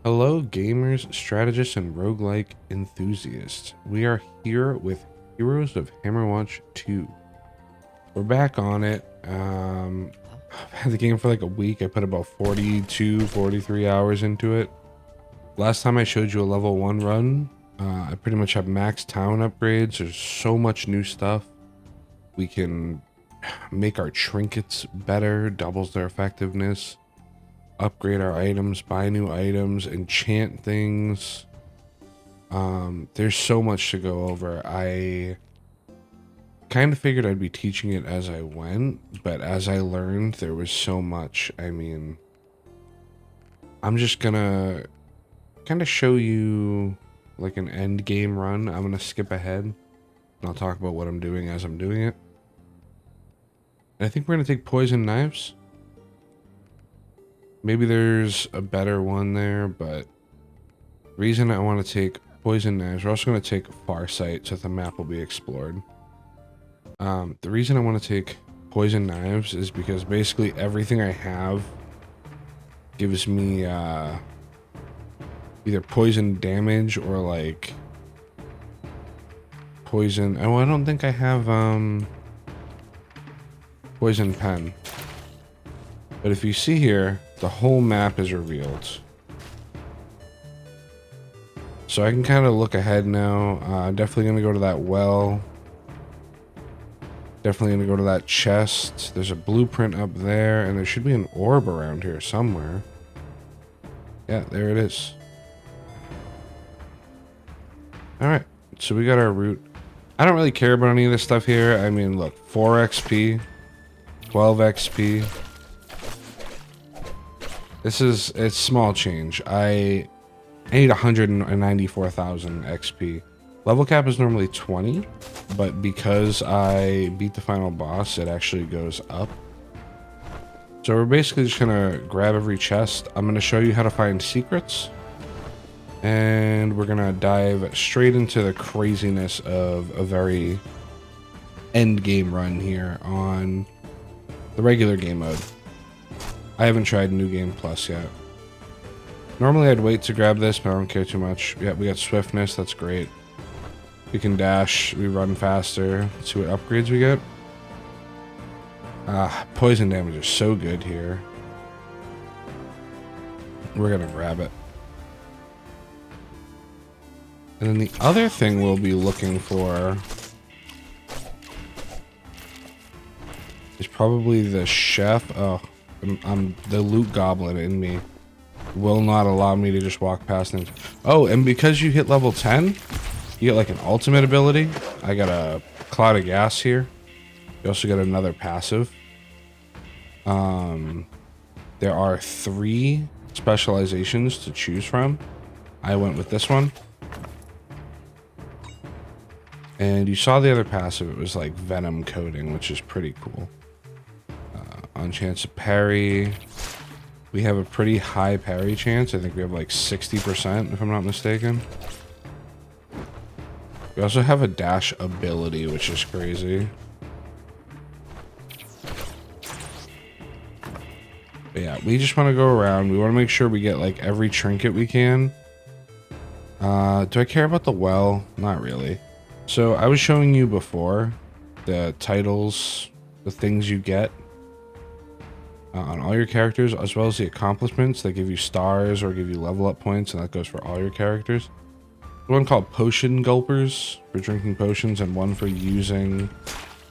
Hello, gamers, strategists, and roguelike enthusiasts. We are here with Heroes of Hammerwatch 2. We're back on it. I've had the game for like a week. I put about 42, 43 hours into it. Last time I showed you a level 1 run. I pretty much have max town upgrades. There's so much new stuff. We can make our trinkets better, doubles their effectiveness. Upgrade our items, buy new items, enchant things. There's so much to go over. I kind of figured I'd be teaching it as I went, but as I learned, there was so much. I mean, I'm just gonna kind of show you like an end game run. I'm gonna skip ahead and I'll talk about what I'm doing as I'm doing it. And I think we're gonna take poison knives. Maybe there's a better one there, but the reason I want to take poison knives, we're also going to take Farsight so the map will be explored. The reason I want to take poison knives is because basically everything I have gives me either poison damage or like poison. Oh, I don't think I have poison pen. But if you see here, the whole map is revealed. So I can kind of look ahead now. Definitely going to go to that well. Definitely going to go to that chest. There's a blueprint up there, and there should be an orb around here somewhere. Yeah, there it is. Alright, so we got our route. I don't really care about any of this stuff here. I mean, look, 4 XP, 12 XP. It's small change. I need 194,000 XP. Level cap is normally 20, but because I beat the final boss, it actually goes up. So we're basically just gonna grab every chest. I'm gonna show you how to find secrets. And we're gonna dive straight into the craziness of a very end game run here on the regular game mode. I haven't tried New Game Plus yet. Normally I'd wait to grab this, but I don't care too much. Yeah, we got swiftness, that's great. We can dash, we run faster. Let's see what upgrades we get. Poison damage is so good here. We're gonna grab it. And then the other thing we'll be looking for is probably the chef. Oh. I'm the loot goblin in me will not allow me to just walk past things. Oh, and because you hit level 10, you get like an ultimate ability. I got a cloud of gas here. You also get another passive. There are 3 specializations to choose from. I went with this one. And you saw the other passive. It was like venom coating, which is pretty cool. On chance of parry, we have a pretty high parry chance. I think we have like 60% if I'm not mistaken. We also have a dash ability, which is crazy. But yeah, we just want to go around. We want to make sure we get like every trinket we can. Do I care about the well? Not really. So I was showing you before the titles, the things you get on all your characters, as well as the accomplishments that give you stars or give you level up points, and that goes for all your characters. One called potion gulpers for drinking potions, and one for using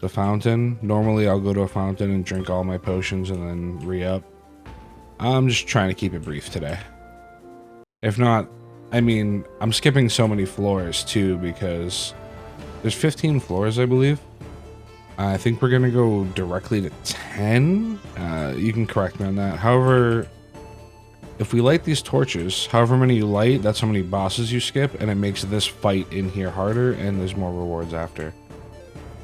the fountain. Normally I'll go to a fountain and drink all my potions and then re-up. I'm just trying to keep it brief today. If not, I mean, I'm skipping so many floors too because there's 15 floors, I believe. I think we're gonna go directly to 10. You can correct me on that. However, if we light these torches, however many you light, that's how many bosses you skip, and it makes this fight in here harder, and there's more rewards after.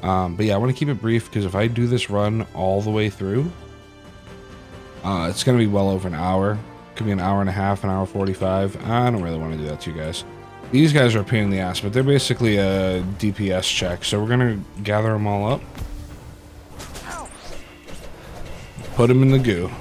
But yeah, I want to keep it brief because if I do this run all the way through, it's gonna be well over an hour. Could be an hour and a half, an hour 45. I don't really want to do that to you guys. These guys are a pain in the ass, but they're basically a DPS check. So we're gonna gather them all up. Put them in the goo.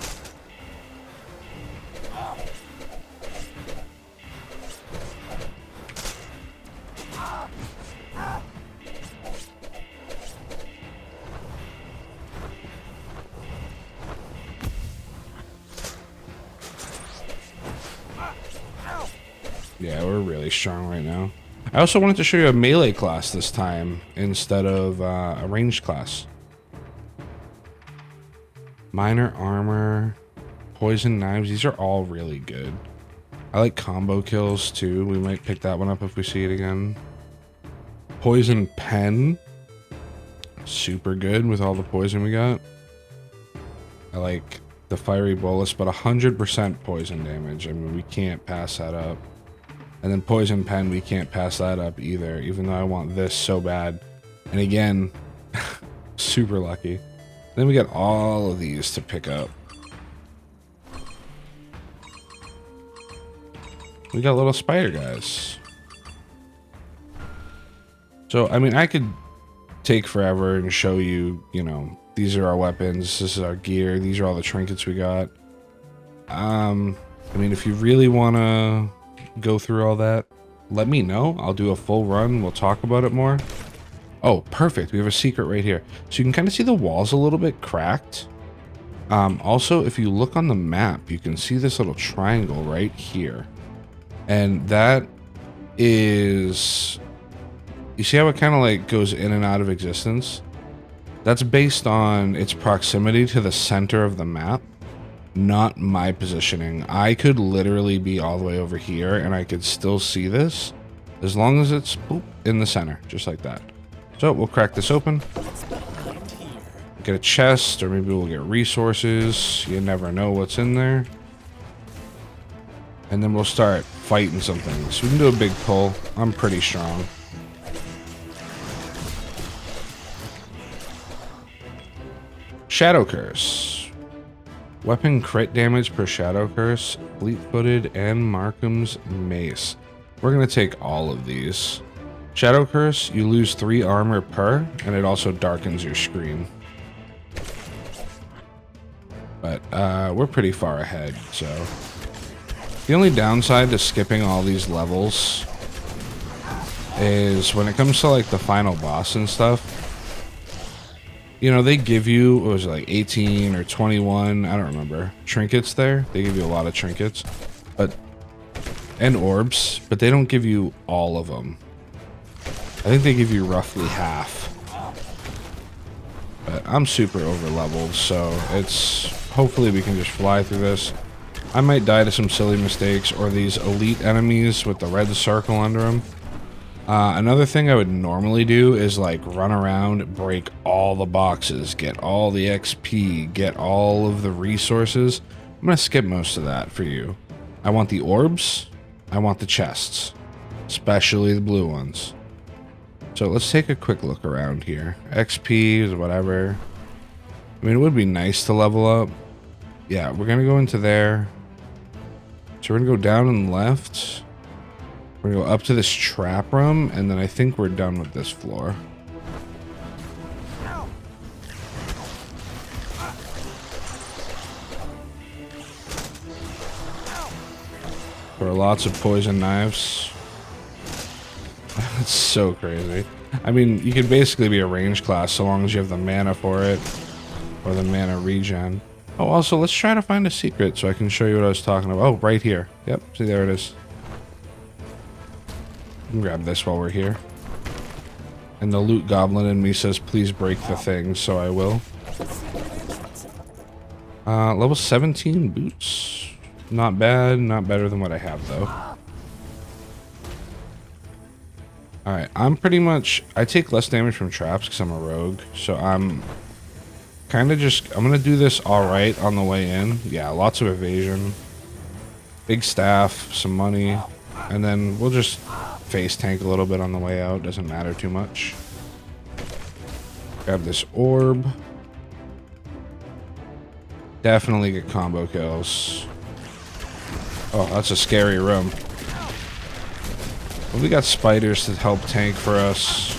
Yeah, we're really strong right now. I also wanted to show you a melee class this time instead of a ranged class. Minor armor, poison knives. These are all really good. I like combo kills too. We might pick that one up if we see it again. Poison pen. Super good with all the poison we got. I like the fiery bolus, but 100% poison damage. I mean, we can't pass that up. And then poison pen, we can't pass that up either, even though I want this so bad. And again, super lucky. Then we got all of these to pick up. We got little spider guys. So, I mean, I could take forever and show you, you know, these are our weapons, this is our gear, these are all the trinkets we got. I mean, if you really want to go through all that, let me know. I'll do a full run. We'll talk about it more. Oh, perfect. We have a secret right here. So you can kind of see the walls a little bit cracked. Also, if you look on the map, you can see this little triangle right here. And that is... You see how it kind of like goes in and out of existence? That's based on its proximity to the center of the map, not my positioning. I could literally be all the way over here and I could still see this as long as it's boop, in the center, just like that. So we'll crack this open. Get a chest, or maybe we'll get resources. You never know what's in there. And then we'll start fighting some things. We can do a big pull. I'm pretty strong. Shadow Curse. Weapon crit damage per Shadow Curse, Fleet-footed, and Markham's Mace. We're going to take all of these. Shadow Curse, you lose 3 armor per, and it also darkens your screen. But we're pretty far ahead, so... The only downside to skipping all these levels is when it comes to like the final boss and stuff, you know, they give you, what was it, like 18 or 21, I don't remember, trinkets there. They give you a lot of trinkets, but, and orbs, but they don't give you all of them. I think they give you roughly half. But I'm super over leveled, so it's, hopefully we can just fly through this. I might die to some silly mistakes or these elite enemies with the red circle under them. Another thing I would normally do is like run around, break all the boxes, get all the XP, get all of the resources. I'm going to skip most of that for you. I want the orbs. I want the chests, especially the blue ones. So let's take a quick look around here. XP is whatever. I mean, it would be nice to level up. Yeah, we're going to go into there. So we're going to go down and left. We're going to go up to this trap room, and then I think we're done with this floor. There are lots of poison knives. That's so crazy. I mean, you could basically be a range class so long as you have the mana for it. Or the mana regen. Oh, also, let's try to find a secret so I can show you what I was talking about. Oh, right here. Yep, see, there it is. You can grab this while we're here. And the loot goblin in me says, please break the thing, so I will. Level 17 boots. Not bad, not better than what I have, though. Alright, I'm pretty much... I take less damage from traps because I'm a rogue, so I'm kind of just... I'm going to do this alright on the way in. Yeah, lots of evasion. Big staff, some money, and then we'll just face tank a little bit on the way out. Doesn't matter too much. Grab this orb. Definitely get combo kills. Oh, that's a scary room. Well, we got spiders to help tank for us.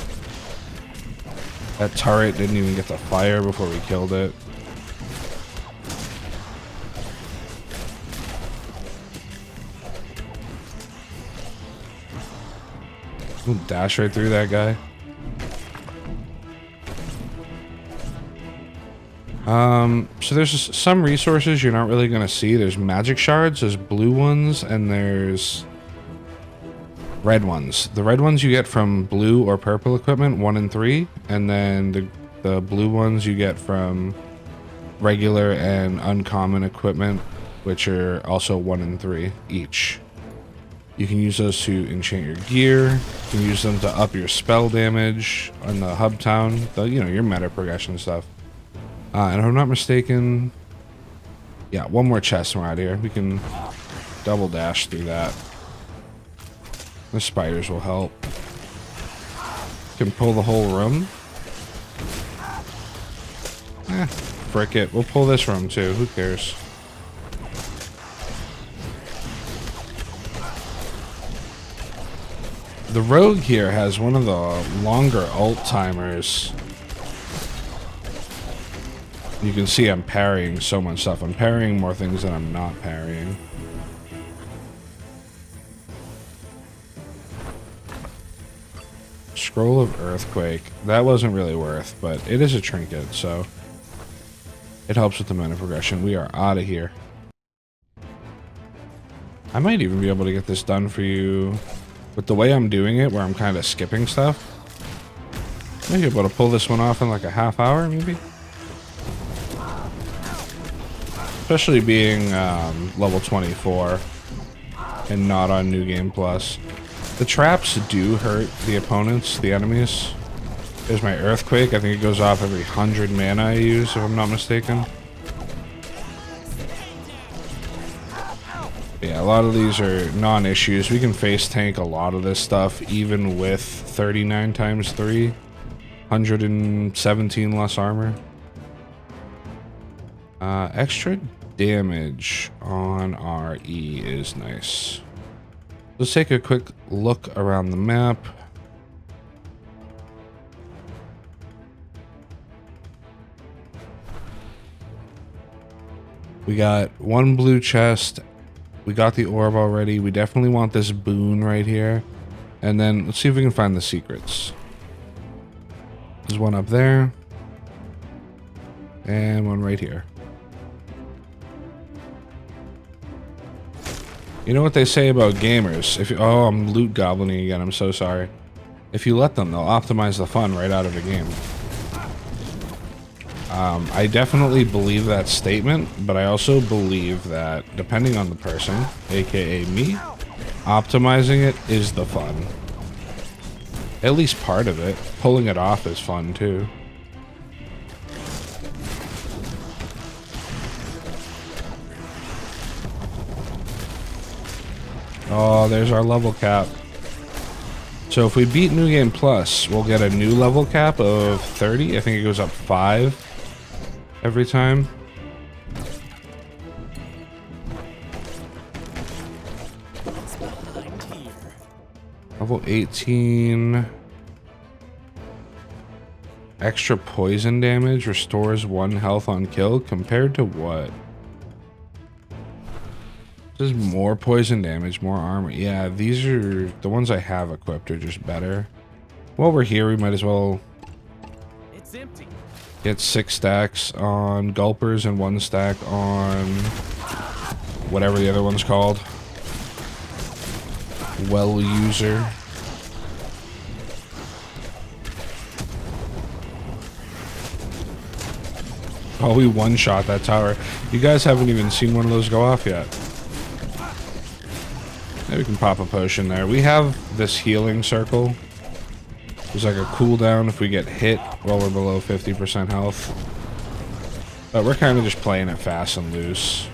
That turret didn't even get the fire before we killed it. We'll dash right through that guy. So there's just some resources you're not really going to see. There's magic shards, there's blue ones, and there's Red ones. The red ones you get from blue or purple equipment, 1 and 3. And then the blue ones you get from regular and uncommon equipment, which are also 1 and 3 each. You can use those to enchant your gear. You can use them to up your spell damage on the hub town. You know, your meta progression stuff. And if I'm not mistaken, yeah, one more chest and we're out here. We can double dash through that. The spiders will help. Can pull the whole room. Frick it. We'll pull this room too. Who cares? The rogue here has one of the longer ult timers. You can see I'm parrying so much stuff. I'm parrying more things than I'm not parrying. Scroll of Earthquake. That wasn't really worth, but it is a trinket, so it helps with the mana progression. We are out of here. I might even be able to get this done for you with the way I'm doing it, where I'm kind of skipping stuff. Maybe able to pull this one off in like a half hour, maybe? Especially being level 24 and not on New Game Plus. The traps do hurt the opponents, the enemies. There's my Earthquake. I think it goes off every 100 mana I use, if I'm not mistaken. Yeah, a lot of these are non-issues. We can face tank a lot of this stuff, even with 39 times 3, 117 less armor. Extra damage on our E is nice. Let's take a quick look around the map. We got one blue chest. We got the orb already. We definitely want this boon right here. And then let's see if we can find the secrets. There's one up there. And one right here. You know what they say about gamers? If you, oh, I'm loot goblining again. I'm so sorry. If you let them, they'll optimize the fun right out of the game. I definitely believe that statement, but I also believe that depending on the person, aka me, optimizing it is the fun. At least part of it. Pulling it off is fun too. Oh, there's our level cap. So if we beat New Game Plus, we'll get a new level cap of 30. I think it goes up 5 every time. Level 18. Extra poison damage restores 1 health on kill compared to what? This is more poison damage, more armor. Yeah, these are the ones I have equipped are just better. While we're here, we might as well It's empty. get 6 stacks on gulpers and 1 stack on whatever the other one's called. Well user. Oh, we one-shot that tower. You guys haven't even seen one of those go off yet. Maybe we can pop a potion there. We have this healing circle. There's like a cooldown if we get hit while we're below 50% health. But we're kind of just playing it fast and loose.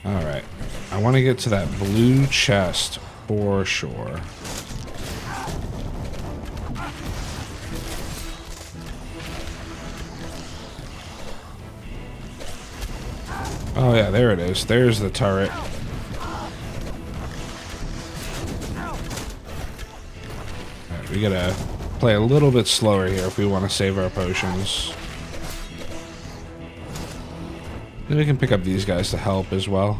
Alright. I want to get to that blue chest for sure. Oh yeah, there it is. There's the turret. Alright, we gotta play a little bit slower here if we want to save our potions. Then we can pick up these guys to help as well.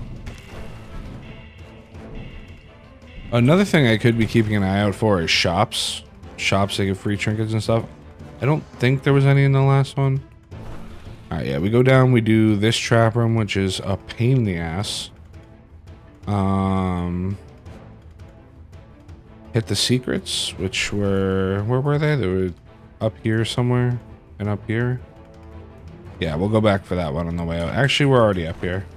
Another thing I could be keeping an eye out for is shops. Shops that give free trinkets and stuff. I don't think there was any in the last one. Alright, All right, yeah, we go down, we do this trap room, which is a pain in the ass. Hit the secrets, which were, where were they? They were up here somewhere and up here. Yeah, we'll go back for that one on the way out. Actually, we're already up here.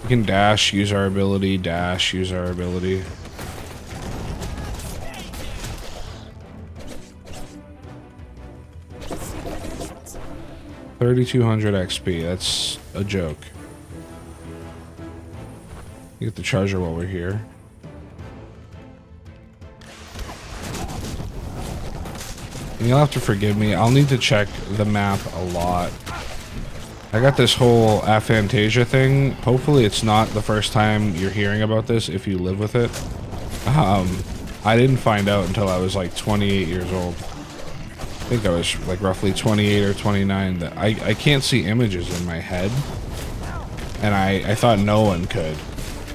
We can dash, use our ability, dash, use our ability. $3,200 XP, that's a joke. Get the charger while we're here. And you'll have to forgive me, I'll need to check the map a lot. I got this whole aphantasia thing. Hopefully it's not the first time you're hearing about this if you live with it. I didn't find out until I was like 28 years old. I think I was like roughly 28 or 29 that I can't see images in my head. And I thought no one could.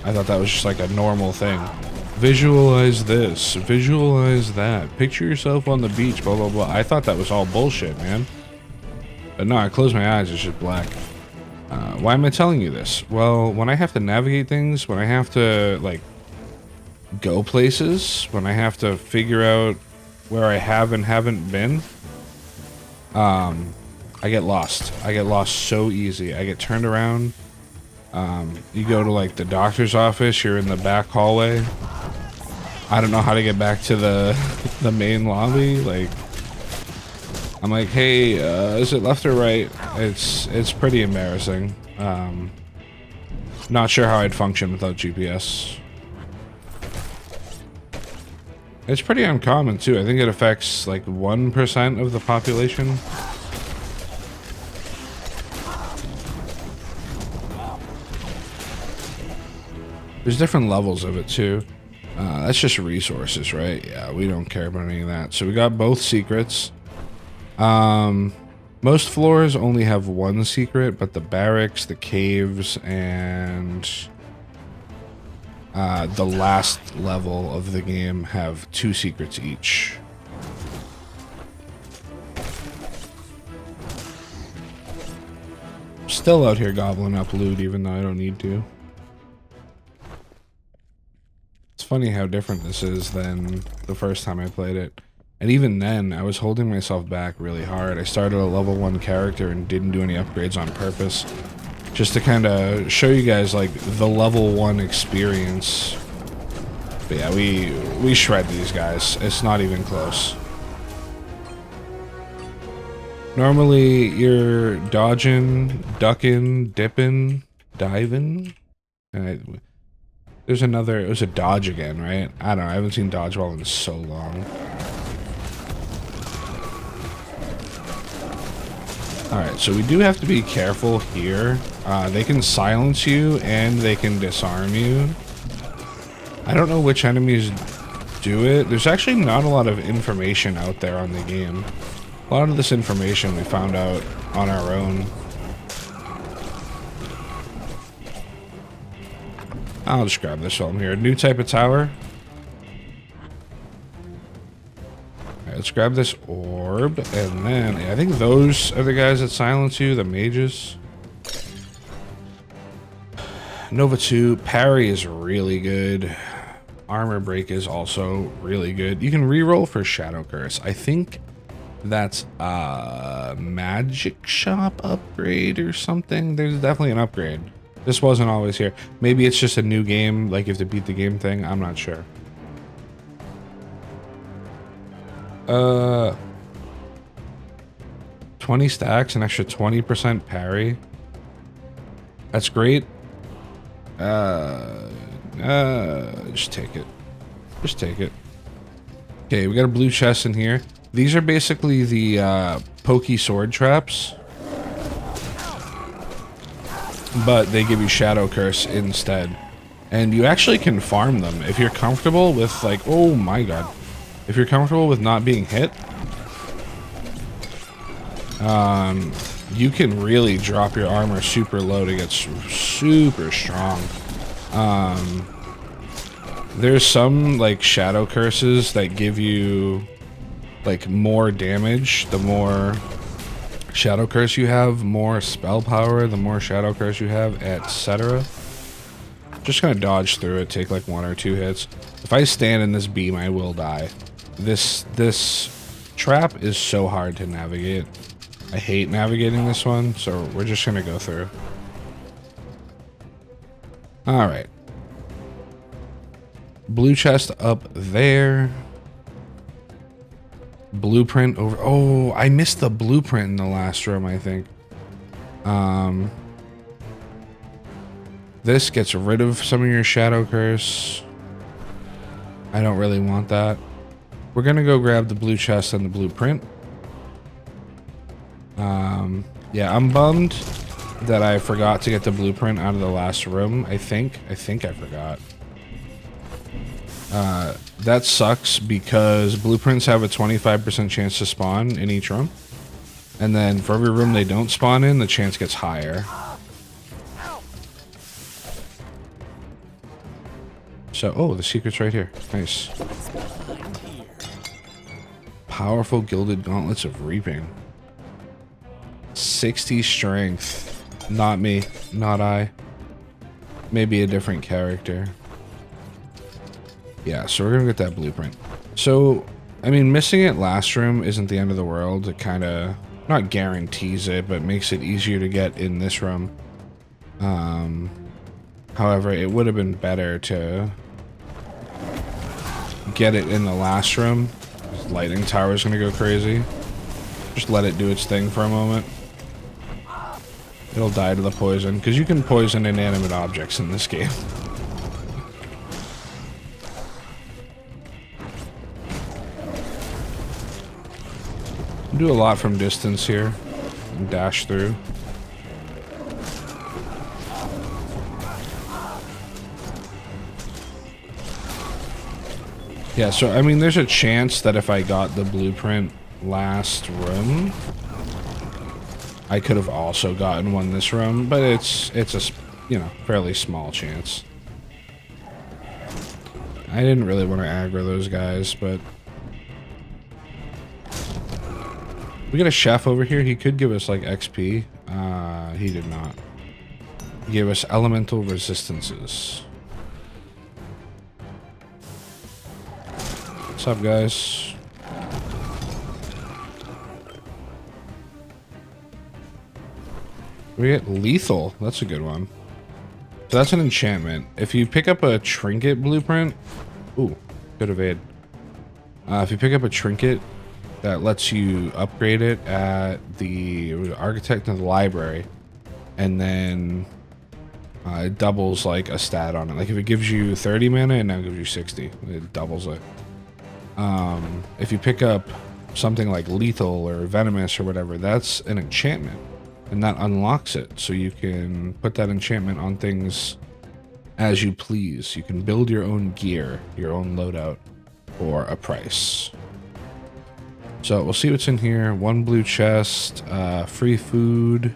I thought that was just like a normal thing. Visualize this, visualize that, picture yourself on the beach, blah, blah, blah. I thought that was all bullshit, man. But no, I close my eyes, it's just black. Why am I telling you this? Well, when I have to navigate things, when I have to, like, go places, when I have to figure out where I have and haven't been, I get lost. I get lost so easy. I get turned around. You go to, like, the doctor's office, you're in the back hallway. I don't know how to get back to the main lobby, like... I'm like, hey, is it left or right? It's pretty embarrassing. Not sure how I'd function without GPS. It's pretty uncommon too. I think it affects like 1% of the population. There's different levels of it too. That's just resources, right? Yeah, we don't care about any of that. So we got both secrets. Most floors only have one secret, but the barracks, the caves, and the last level of the game have 2 secrets each. Still out here gobbling up loot even though I don't need to. It's funny how different this is than the first time I played it. And even then, I was holding myself back really hard. I started a level 1 character and didn't do any upgrades on purpose. Just to kind of show you guys, like, the level 1 experience. But yeah, we shred these guys. It's not even close. Normally, you're dodging, ducking, dipping, diving. And there's another, it was a dodge again, right? I don't know, I haven't seen dodgeball in so long. Alright, so we do have to be careful here. They can silence you and they can disarm you. I don't know which enemies do it. There's actually not a lot of information out there on the game. A lot of this information we found out on our own. I'll just grab this while I'm here. New type of tower. Let's grab this orb, and then I think those are the guys that silence you, the mages. Nova 2, parry is really good. Armor break is also really good. You can reroll for Shadow Curse. I think that's a magic shop upgrade or something. There's definitely an upgrade. This wasn't always here. Maybe it's just a new game, like you have to beat the game thing. I'm not sure. 20 stacks, an extra 20% parry. That's great. Just take it. Just take it. Okay, we got a blue chest in here. These are basically the pokey sword traps, but they give you Shadow Curse instead. And you actually can farm them if you're comfortable with, like, oh my god. If you're comfortable with not being hit, you can really drop your armor super low to get super strong. There's some, like, Shadow Curses that give you, like, more damage the more Shadow Curse you have, more spell power, the more Shadow Curse you have, etc. Just gonna dodge through it, take like 1 or 2 hits. If I stand in this beam, I will die. This trap is so hard to navigate. I hate navigating this one, so we're just gonna go through. Alright. Blue chest up there. Blueprint over... Oh, I missed the blueprint in the last room, I think. This gets rid of some of your Shadow Curse. I don't really want that. We're gonna go grab the blue chest and the blueprint. Yeah, I'm bummed that I forgot to get the blueprint out of the last room. I think I forgot. That sucks because blueprints have a 25% chance to spawn in each room. And then for every room they don't spawn in, the chance gets higher. So, oh, the secret's right here. Nice. Powerful Gilded Gauntlets of Reaping. 60 strength. Not me. Not I. Maybe a different character. Yeah, so we're gonna get that blueprint. So, I mean, missing it last room isn't the end of the world. It kind of, not guarantees it, but makes it easier to get in this room. However, it would have been better to get it in the last room. This lightning tower is gonna go crazy. Just let it do its thing for a moment. It'll die to the poison, because you can poison inanimate objects in this game. Do a lot from distance here and dash through. Yeah, so I mean there's a chance that if I got the blueprint last room, I could have also gotten one this room, but it's a, you know, fairly small chance. I didn't really want to aggro those guys, but we got a chef over here. He could give us like XP. He did not. He gave us elemental resistances. What's up, guys? We get lethal. That's a good one. So that's an enchantment. If you pick up a trinket blueprint, ooh, good evade. If you pick up a trinket that lets you upgrade it at the architect of the library, and then it doubles like a stat on it. Like if it gives you 30 mana, it now gives you 60. It doubles it. If you pick up something like lethal or venomous or whatever, that's an enchantment, and that unlocks it. So you can put that enchantment on things as you please. You can build your own gear, your own loadout, for a price. So we'll see what's in here. 1 blue chest, free food.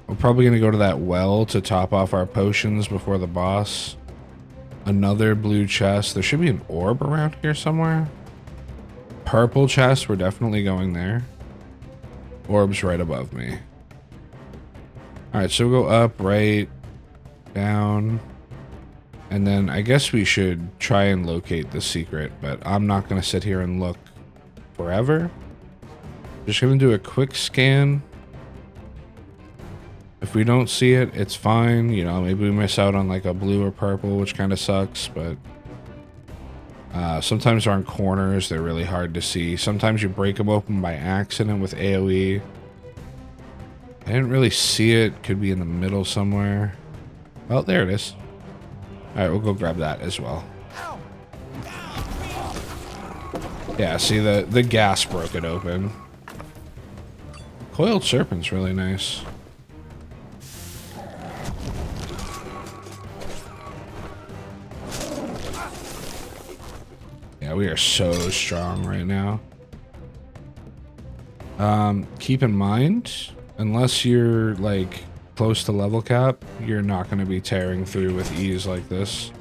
We're probably going to go to that well to top off our potions before the boss. Another blue chest. There should be an orb around here somewhere. Purple chest. We're definitely going there. Orb's right above me. Alright, so we'll go up, right, down. And then I guess we should try and locate the secret, but I'm not going to sit here and look forever. Just going to do a quick scan. If we don't see it, it's fine. You know, maybe we miss out on like a blue or purple, which kind of sucks, but sometimes they're on corners. They're really hard to see. Sometimes you break them open by accident with AoE. I didn't really see it. Could be in the middle somewhere. Oh, there it is. All right, we'll go grab that as well. Yeah, see, the gas broke it open. Coiled Serpent's really nice. Yeah, we are so strong right now. Keep in mind, unless you're like close to level cap, you're not going to be tearing through with ease like this.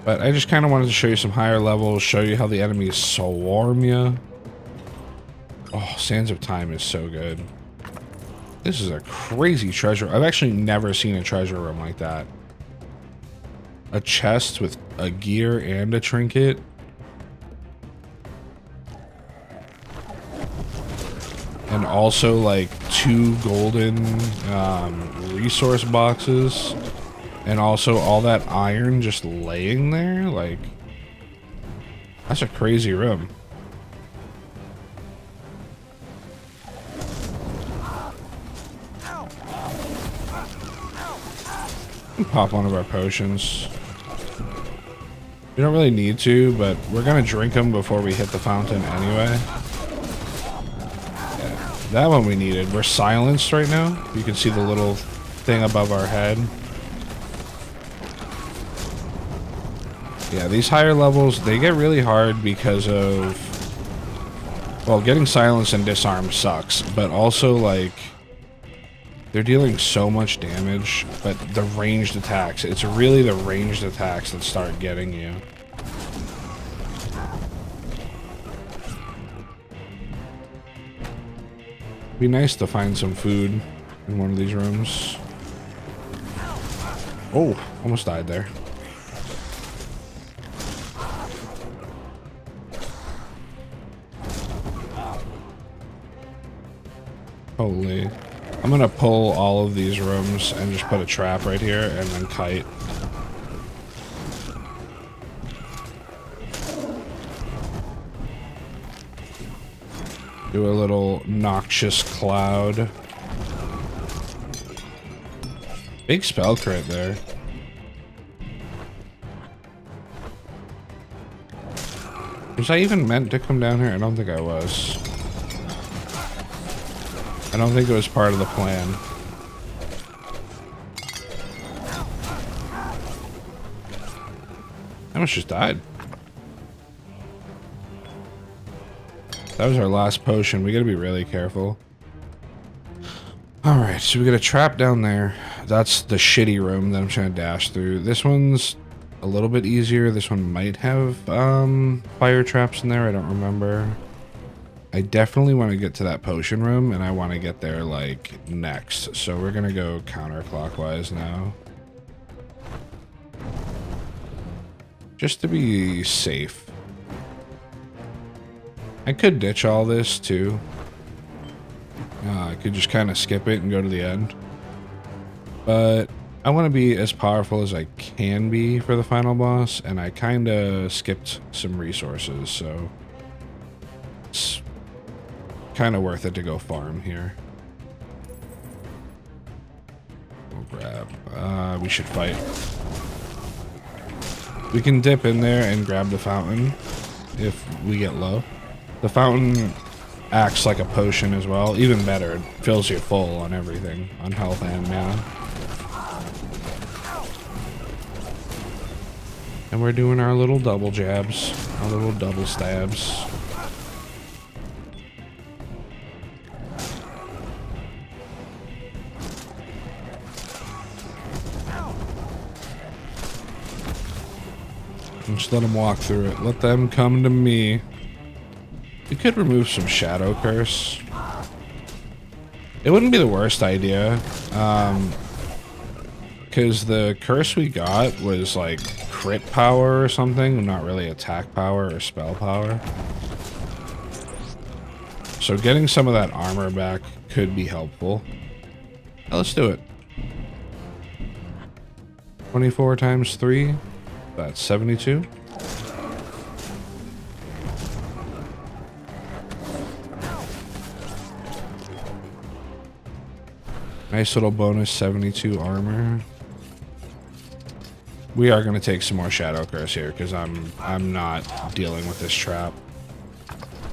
But I just kind of wanted to show you some higher levels, show you how the enemies swarm you. Oh, Sands of Time is so good. This is a crazy treasure. I've actually never seen a treasure room like that. A chest with a gear and a trinket. And also like 2 golden resource boxes. And also all that iron just laying there. Like, that's a crazy room. Pop one of our potions. We don't really need to, but we're gonna drink them before we hit the fountain anyway. Yeah, that one we needed. We're silenced right now. You can see the little thing above our head. Yeah, these higher levels, they get really hard because of... Well, getting silenced and disarmed sucks, but also, like... They're dealing so much damage, but the ranged attacks, it's really the ranged attacks that start getting you. Be nice to find some food in one of these rooms. Oh, almost died there. Holy. I'm gonna pull all of these rooms and just put a trap right here and then kite. Do a little noxious cloud. Big spell crit there. Was I even meant to come down here? I don't think I was. I don't think it was part of the plan. I almost just died. That was our last potion. We gotta be really careful. Alright, so we got a trap down there. That's the shitty room that I'm trying to dash through. This one's a little bit easier. This one might have fire traps in there. I don't remember. I definitely want to get to that potion room, and I want to get there, like, next. So we're going to go counterclockwise now. Just to be safe. I could ditch all this, too. I could just kind of skip it and go to the end. But I want to be as powerful as I can be for the final boss, and I kind of skipped some resources, so... It's kind of worth it to go farm here. We'll grab... we should fight. We can dip in there and grab the fountain if we get low. The fountain acts like a potion as well. Even better, it fills you full on everything. On health and mana. And we're doing our little double jabs. Our little double stabs. Just let them walk through it. Let them come to me. We could remove some Shadow Curse. It wouldn't be the worst idea. Because the curse we got was like crit power or something, not really attack power or spell power. So getting some of that armor back could be helpful. Now let's do it. 24 times 3. That's 72. Nice little bonus 72 armor. We are going to take some more Shadow Curse here because I'm not dealing with this trap.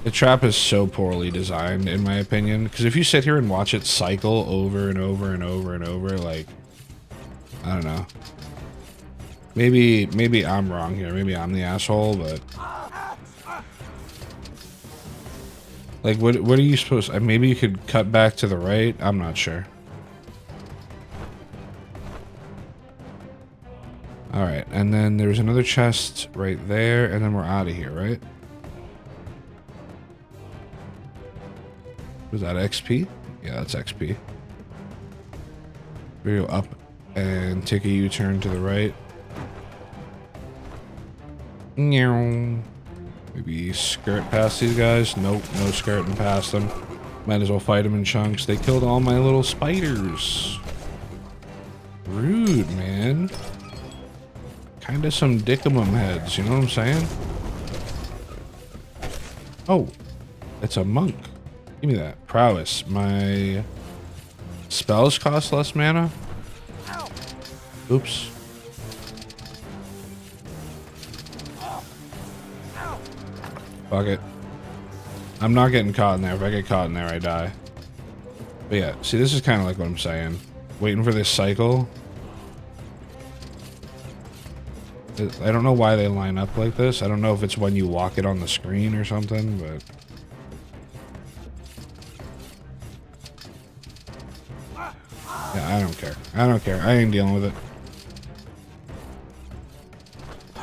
The trap is so poorly designed, in my opinion, because if you sit here and watch it cycle over and over and over and over, like, I don't know. Maybe I'm wrong here. Maybe I'm the asshole, but like, what are you supposed to, maybe you could cut back to the right? I'm not sure. All right, and then there's another chest right there, and then we're out of here, right? Was that XP? Yeah, that's XP. We go up and take a U-turn to the right. Maybe skirt past these guys. Nope, no skirting past them. Might as well fight them in chunks. They killed all my little spiders. Rude, man. Kinda some dickamum heads, you know what I'm saying? Oh, it's a monk. Give me that. Prowess. My spells cost less mana. Oops. Fuck it. I'm not getting caught in there. If I get caught in there, I die. But yeah, see, this is kind of like what I'm saying. Waiting for this cycle. I don't know why they line up like this. I don't know if it's when you walk it on the screen or something, but... yeah, I don't care. I don't care. I ain't dealing with it.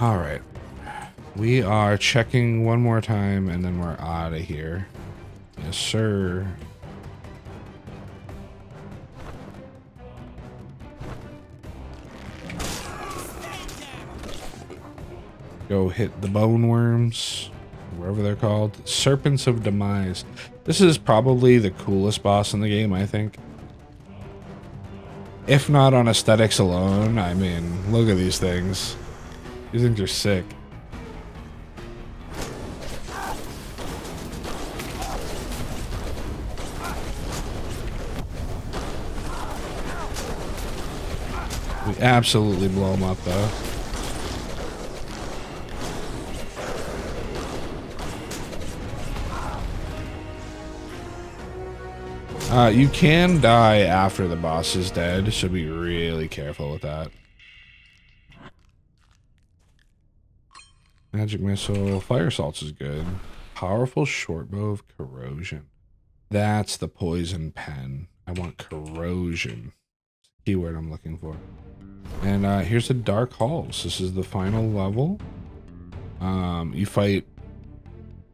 Alright. We are checking one more time, and then we're out of here. Yes, sir. Go hit the bone worms, wherever they're called. Serpents of Demise. This is probably the coolest boss in the game, I think. If not on aesthetics alone, I mean, look at these things. These things are sick. We absolutely blow them up, though. You can die after the boss is dead, so be really careful with that. Magic missile, fire salts is good. Powerful short bow of corrosion. That's the poison pen. I want corrosion. Keyword I'm looking for. And here's the dark halls. This is the final level. You fight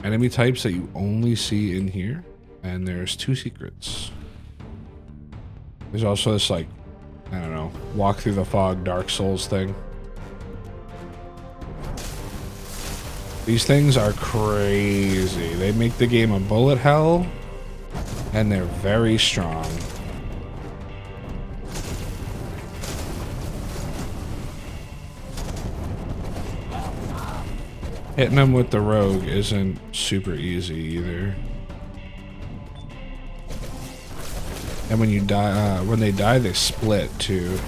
enemy types that you only see in here. And there's 2 secrets. There's also this, like, I don't know, walk through the fog Dark Souls thing. These things are crazy. They make the game a bullet hell, and they're very strong. Hitting them with the rogue isn't super easy either. And when you die, when they die, they split too.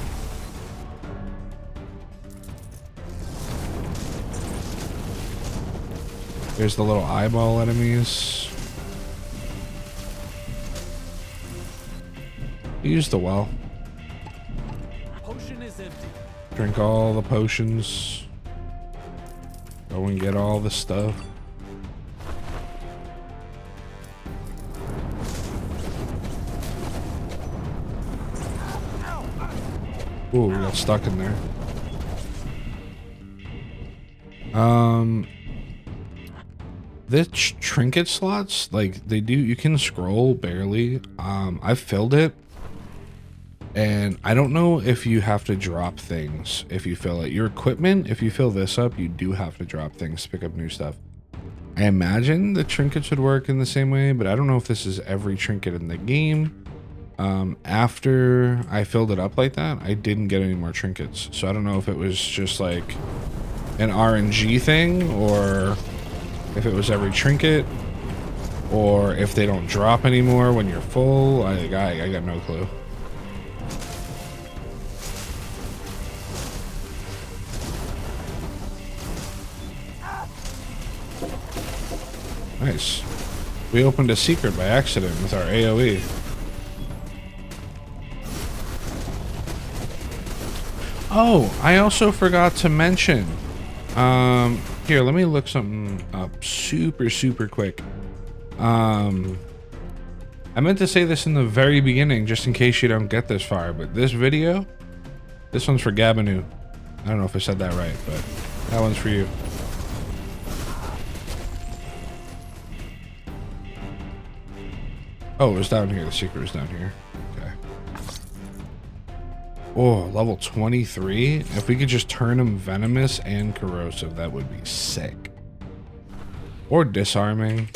There's the little eyeball enemies. Use the well. Potion is empty. Drink all the potions. Go and get all the stuff. Ooh, we got stuck in there. The trinket slots, like, they do, you can scroll barely. I filled it, and I don't know if you have to drop things if you fill it. Your equipment, if you fill this up, you do have to drop things to pick up new stuff. I imagine the trinkets would work in the same way, but I don't know if this is every trinket in the game. After I filled it up like that, I didn't get any more trinkets. So I don't know if it was just like an RNG thing, or if it was every trinket, or if they don't drop anymore when you're full. I got no clue. Nice. We opened a secret by accident with our AoE. Oh, I also forgot to mention. Here, let me look something up super quick. I meant to say this in the very beginning, just in case you don't get this far, but this video, this one's for Gabanu. I don't know if I said that right, but that one's for you. Oh, it was down here. The secret was down here. Okay. Oh, level 23. If we could just turn him venomous and corrosive, that would be sick. Or disarming.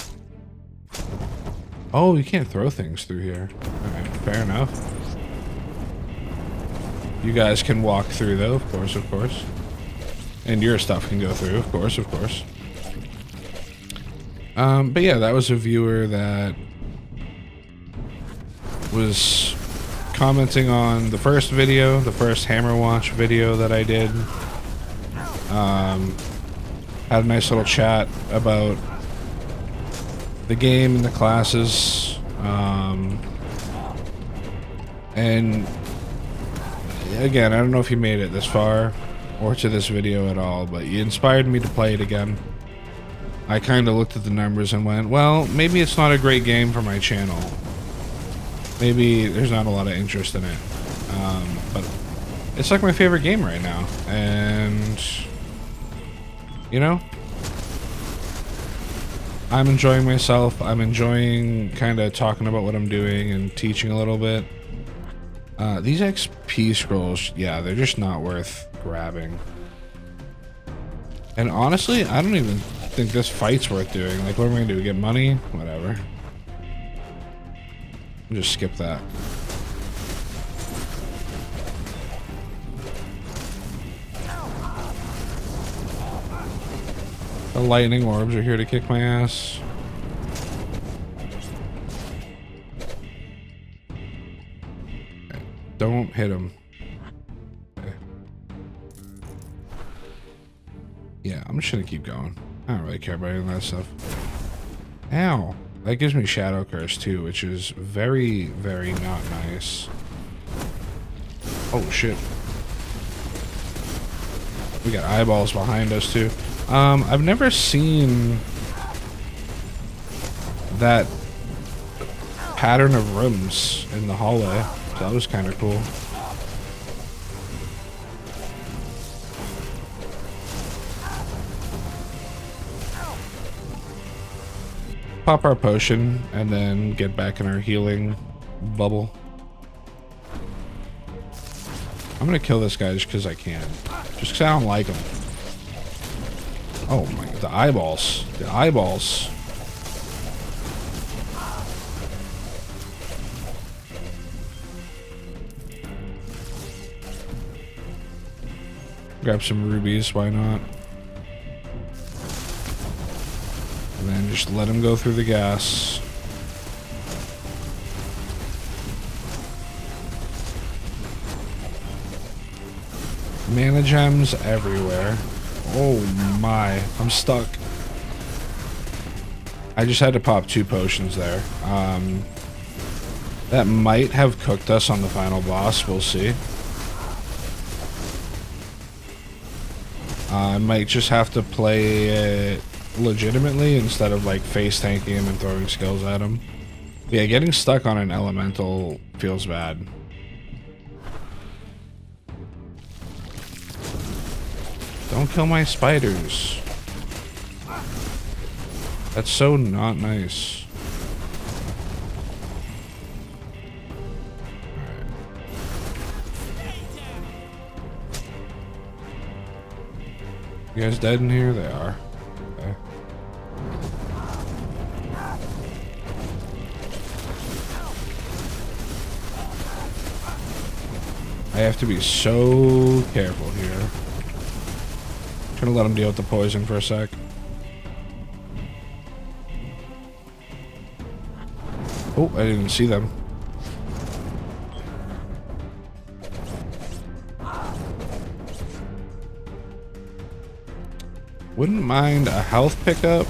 Oh, you can't throw things through here. Alright, fair enough. You guys can walk through though, of course, of course. And your stuff can go through, of course, of course. But yeah, that was a viewer that was commenting on the first video, the first Hammerwatch video that I did. Had a nice little chat about the game and the classes. And again, I don't know if you made it this far or to this video at all, but you inspired me to play it again. I kind of looked at the numbers and went, well, maybe it's not a great game for my channel. Maybe there's not a lot of interest in it. But it's like my favorite game right now. And, you know, I'm enjoying myself. I'm enjoying kind of talking about what I'm doing and teaching a little bit. These XP scrolls, yeah, they're just not worth grabbing. And honestly, I don't even think this fight's worth doing. Like, what am I gonna do? Get money? Whatever. Just skip that. The lightning orbs are here to kick my ass. Don't hit him. Okay. Yeah, I'm just gonna keep going. I don't really care about any of that stuff. Ow. That gives me Shadow Curse too, which is very, very not nice. Oh shit. We got eyeballs behind us too. I've never seen that pattern of rooms in the hallway. So that was kind of cool. Pop our potion and then get back in our healing bubble. I'm gonna kill this guy just because I can. Just because I don't like him. Oh my, the eyeballs. The eyeballs. Grab some rubies, why not? And then just let him go through the gas. Mana gems everywhere. Oh my, I'm stuck. I just had to pop 2 potions there. That might have cooked us on the final boss, we'll see. I might just have to play it legitimately instead of like face tanking him and throwing skills at him. Yeah, getting stuck on an elemental feels bad. Don't kill my spiders. That's so not nice. You guys dead in here? They are. Okay. I have to be so careful here. Gonna let him deal with the poison for a sec. Oh, I didn't see them. Wouldn't mind a health pickup.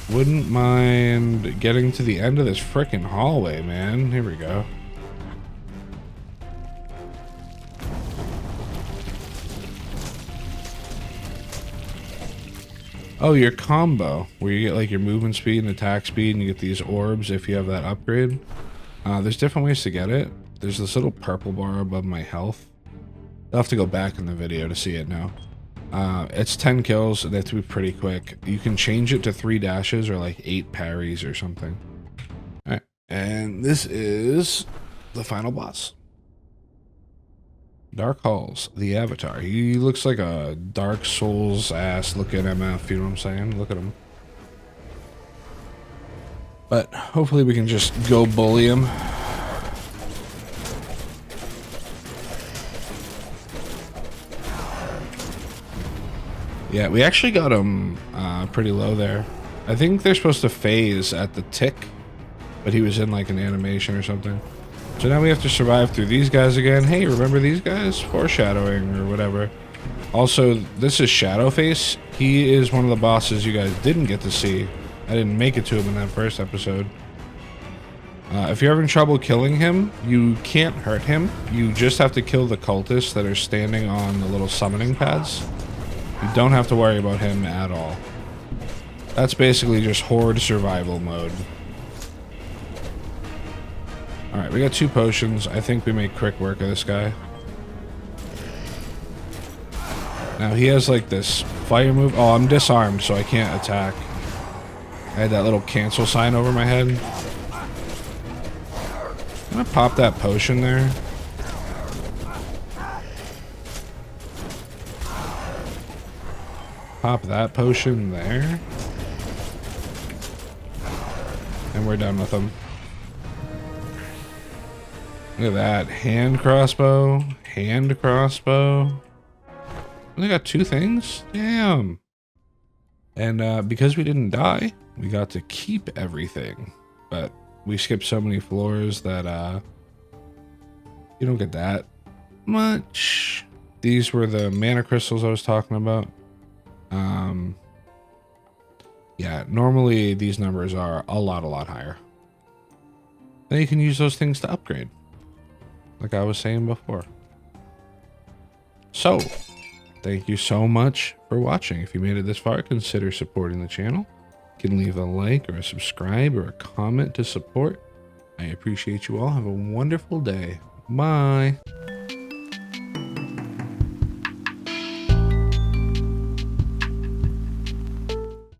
Wouldn't mind getting to the end of this frickin' hallway, man. Here we go. Oh, your combo, where you get like your movement speed and attack speed, and you get these orbs if you have that upgrade. There's different ways to get it. There's this little purple bar above my health. I'll have to go back in the video to see it now. It's 10 kills, and they have to be pretty quick. You can change it to 3 dashes or like 8 parries or something. Alright, and this is the final boss. Dark Halls, the Avatar. He looks like a Dark Souls ass looking MF, you know what I'm saying? Look at him. But hopefully we can just go bully him. Yeah, we actually got him pretty low there. I think they're supposed to phase at the tick, but he was in like an animation or something. So now we have to survive through these guys again. Hey, remember these guys? Foreshadowing or whatever. Also, this is Shadowface. He is one of the bosses you guys didn't get to see. I didn't make it to him in that first episode. If you're having trouble killing him, you can't hurt him. You just have to kill the cultists that are standing on the little summoning pads. You don't have to worry about him at all. That's basically just horde survival mode. Alright, we got 2 potions. I think we make quick work of this guy. Now he has like this fire move. Oh, I'm disarmed, so I can't attack. I had that little cancel sign over my head. I'm gonna pop that potion there. Pop that potion there. And we're done with them. Look at that. Hand crossbow. Hand crossbow. Only got 2 things? Damn. And because we didn't die, we got to keep everything. But we skipped so many floors that you don't get that much. These were the mana crystals I was talking about. Yeah, normally these numbers are a lot higher. Then you can use those things to upgrade, like I was saying before. So, thank you so much for watching. If you made it this far, consider supporting the channel. You can leave a like or a subscribe or a comment to support. I appreciate you all. Have a wonderful day. Bye.